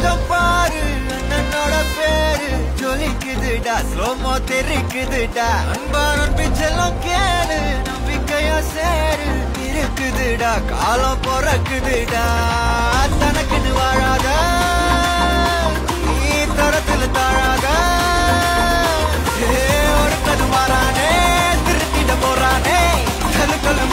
பக்கம் பாரு அண்ணனோட பேரு ஜொலிக்குதுடா ஸ்லோமோ தெரிக்குதுடா அன்பாரன் பிச்செல்லாம் கேளு நம்பிக்கையா சேரு இருக்குதுடா காலம் பிறக்குதுடா தனக்குன்னு வாழாத நீ தரத்துல தாழாத ஒருத்தது மாறானே திருத்திட போறானே கல்லு கல்லு